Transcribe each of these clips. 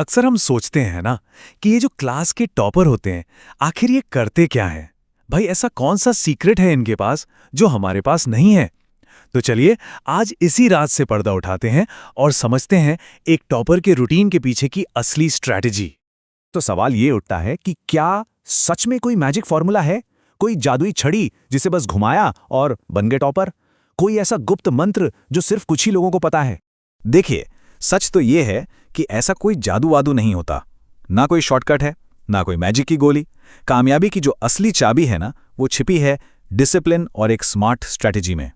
अक्सर हम सोचते हैं ना कि ये जो क्लास के टॉपर होते हैं, आखिर ये करते क्या हैं? भाई ऐसा कौन सा सीक्रेट है इनके पास जो हमारे पास नहीं है? तो चलिए आज इसी राज से पर्दा उठाते हैं और समझते हैं एक टॉपर के रूटीन के पीछे की असली स्ट्रैटेजी। तो सवाल ये उठता है कि क्या सच में कोई मैजिक फॉर्मूला है, कोई जादुई छड़ी जिसे बस घुमाया और बन गए टॉपर, कोई ऐसा गुप्त मंत्र जो सिर्फ कुछ ही लोगों को पता है। देखिए, सच तो ये है कि ऐसा कोई जादू वादू नहीं होता, ना कोई शॉर्टकट है, ना कोई मैजिक की गोली। कामयाबी की जो असली चाबी है ना, वो छिपी है डिसिप्लिन और एक स्मार्ट स्ट्रैटेजी में।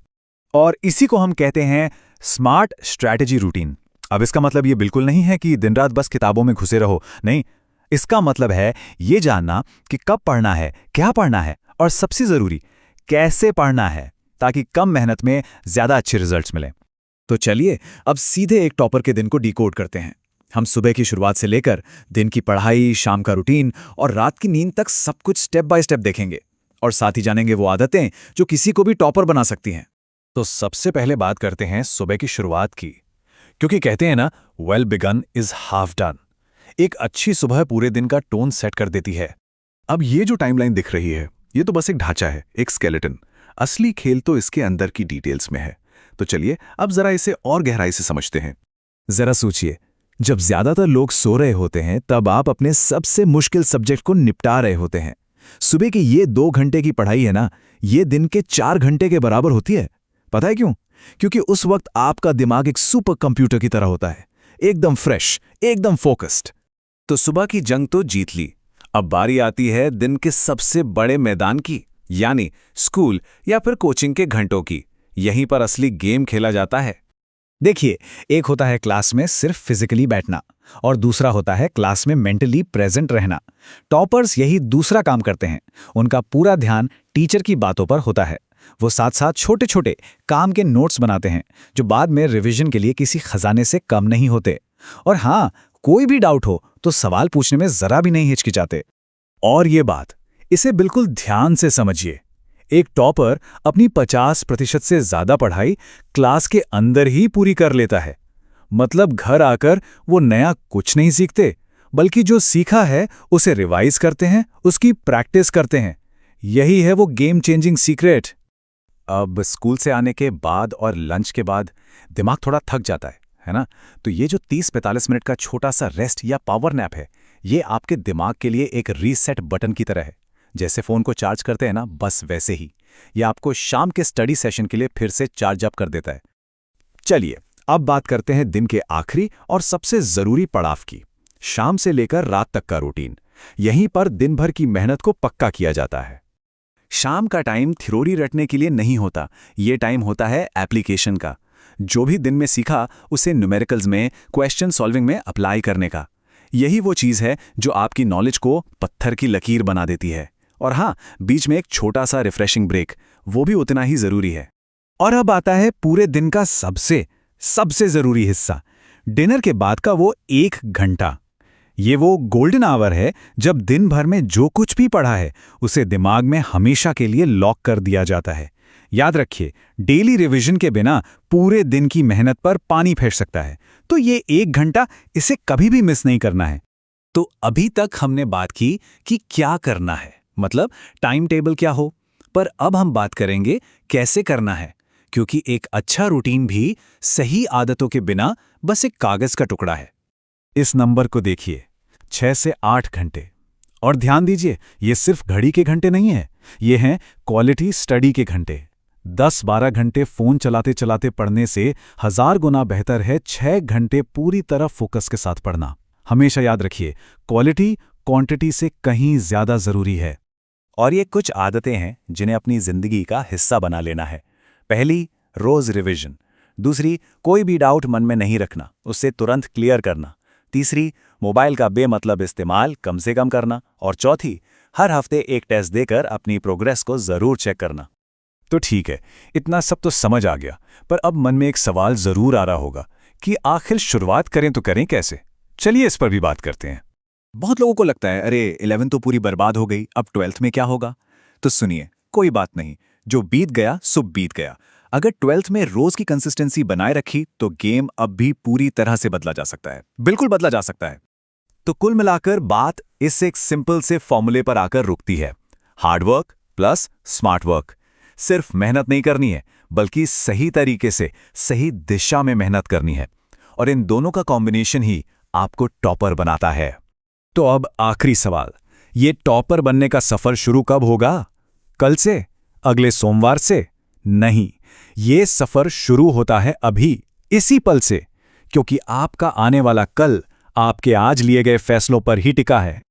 और इसी को हम कहते हैं स्मार्ट स्ट्रैटेजी रूटीन। अब इसका मतलब ये बिल्कुल नहीं है कि दिन रात बस किताबों में घुसे रहो, नहीं। इसका मतलब है ये जानना कि कब पढ़ना है, क्या पढ़ना है और सबसे जरूरी कैसे पढ़ना है, ताकि कम मेहनत में ज्यादा अच्छे रिजल्ट्स मिलें। तो चलिए अब सीधे एक टॉपर के दिन को डिकोड करते हैं। हम सुबह की शुरुआत से लेकर दिन की पढ़ाई, शाम का रूटीन और रात की नींद तक सब कुछ स्टेप बाय स्टेप देखेंगे। और साथ ही जानेंगे वो आदतें जो किसी को भी टॉपर बना सकती हैं। तो सबसे पहले बात करते हैं सुबह की शुरुआत की, क्योंकि कहते हैं ना, well begun is half done. एक अच्छी सुबह पूरे दिन का टोन सेट कर देती है। अब ये जो टाइमलाइन दिख रही है, ये तो बस एक ढांचा है, एक स्केलेटन। असली खेल तो इसके अंदर की डिटेल्स में है। तो चलिए अब जरा इसे और गहराई से समझते हैं। जरा सोचिए, जब ज्यादातर लोग सो रहे होते हैं तब आप अपने सबसे मुश्किल सब्जेक्ट को निपटा रहे होते हैं। सुबह की ये 2 घंटे की पढ़ाई है ना, ये दिन के 4 घंटे के बराबर होती है। पता है क्यों? क्योंकि उस वक्त आपका दिमाग एक सुपर कंप्यूटर की तरह होता है, एकदम फ्रेश, एकदम फोकस्ड। तो सुबह की जंग तो जीत ली। अब बारी आती है दिन के सबसे बड़े मैदान की, यानी स्कूल या फिर कोचिंग के घंटों की। यहीं पर असली गेम खेला जाता है। देखिए, एक होता है क्लास में सिर्फ फिजिकली बैठना और दूसरा होता है क्लास में मेंटली प्रेजेंट रहना। टॉपर्स यही दूसरा काम करते हैं। उनका पूरा ध्यान टीचर की बातों पर होता है। वो साथ साथ छोटे छोटे काम के नोट्स बनाते हैं जो बाद में रिवीजन के लिए किसी खजाने से कम नहीं होते। और हाँ, कोई भी डाउट हो तो सवाल पूछने में जरा भी नहीं हिचकिचाते। और ये बात, इसे बिल्कुल ध्यान से समझिए। एक टॉपर अपनी 50% से ज्यादा पढ़ाई क्लास के अंदर ही पूरी कर लेता है। मतलब घर आकर वो नया कुछ नहीं सीखते, बल्कि जो सीखा है उसे रिवाइज करते हैं, उसकी प्रैक्टिस करते हैं। यही है वो गेम चेंजिंग सीक्रेट। अब स्कूल से आने के बाद और लंच के बाद दिमाग थोड़ा थक जाता है ना? तो ये जो 30-45 मिनट का छोटा सा रेस्ट या पावर नैप है, ये आपके दिमाग के लिए एक रीसेट बटन की तरह है। जैसे फोन को चार्ज करते हैं ना, बस वैसे ही ये आपको शाम के स्टडी सेशन के लिए फिर से चार्ज अप कर देता है। चलिए अब बात करते हैं दिन के आखिरी और सबसे जरूरी पड़ाव की, शाम से लेकर रात तक का रूटीन। यहीं पर दिन भर की मेहनत को पक्का किया जाता है। शाम का टाइम थ्योरी रटने के लिए नहीं होता, ये टाइम होता है एप्लीकेशन का। जो भी दिन में सीखा उसे न्यूमेरिकल्स में, क्वेश्चन सॉल्विंग में अप्लाई करने का। यही वो चीज है जो आपकी नॉलेज को पत्थर की लकीर बना देती है। और हाँ, बीच में एक छोटा सा रिफ्रेशिंग ब्रेक, वो भी उतना ही जरूरी है। और अब आता है पूरे दिन का सबसे जरूरी हिस्सा, डिनर के बाद का वो 1 घंटा। ये वो गोल्डन आवर है जब दिन भर में जो कुछ भी पढ़ा है उसे दिमाग में हमेशा के लिए लॉक कर दिया जाता है। याद रखिए, डेली रिवीजन के बिना पूरे दिन की मेहनत पर पानी फेर सकता है। तो ये 1 घंटा, इसे कभी भी मिस नहीं करना है। तो अभी तक हमने बात की कि क्या करना है, मतलब टाइम टेबल क्या हो, पर अब हम बात करेंगे कैसे करना है। क्योंकि एक अच्छा रूटीन भी सही आदतों के बिना बस एक कागज का टुकड़ा है। इस नंबर को देखिए, 6 से 8 घंटे। और ध्यान दीजिए, ये सिर्फ घड़ी के घंटे नहीं है, ये हैं क्वालिटी स्टडी के घंटे। 10-12 घंटे फोन चलाते चलाते पढ़ने से 1000 गुना बेहतर है 6 घंटे पूरी तरह फोकस के साथ पढ़ना। हमेशा याद रखिए, क्वालिटी क्वांटिटी से कहीं ज्यादा जरूरी है। और ये कुछ आदतें हैं जिन्हें अपनी जिंदगी का हिस्सा बना लेना है। पहली, रोज रिवीजन। दूसरी, कोई भी डाउट मन में नहीं रखना, उससे तुरंत क्लियर करना। तीसरी, मोबाइल का बेमतलब इस्तेमाल कम से कम करना। और चौथी, हर हफ्ते एक टेस्ट देकर अपनी प्रोग्रेस को जरूर चेक करना। तो ठीक है, इतना सब तो समझ आ गया, पर अब मन में एक सवाल जरूर आ रहा होगा कि आखिर शुरुआत करें तो करें कैसे? चलिए इस पर भी बात करते हैं। बहुत लोगों को लगता है, अरे 11th तो पूरी बर्बाद हो गई, अब 12th में क्या होगा? तो सुनिए, कोई बात नहीं, जो बीत गया सो बीत गया। अगर 12th में रोज की कंसिस्टेंसी बनाए रखी तो गेम अब भी पूरी तरह से बदला जा सकता है, बिल्कुल बदला जा सकता है। तो कुल मिलाकर बात इस एक सिंपल से फॉर्मूले पर आकर रुकती है। Hard work plus smart work. सिर्फ मेहनत नहीं करनी है, बल्कि सही तरीके से, सही दिशा में मेहनत करनी है। और इन दोनों का कॉम्बिनेशन ही आपको टॉपर बनाता है। तो अब आखिरी सवाल, ये टॉपर बनने का सफर शुरू कब होगा? कल से? अगले सोमवार से? नहीं, ये सफर शुरू होता है अभी, इसी पल से, क्योंकि आपका आने वाला कल आपके आज लिए गए फैसलों पर ही टिका है।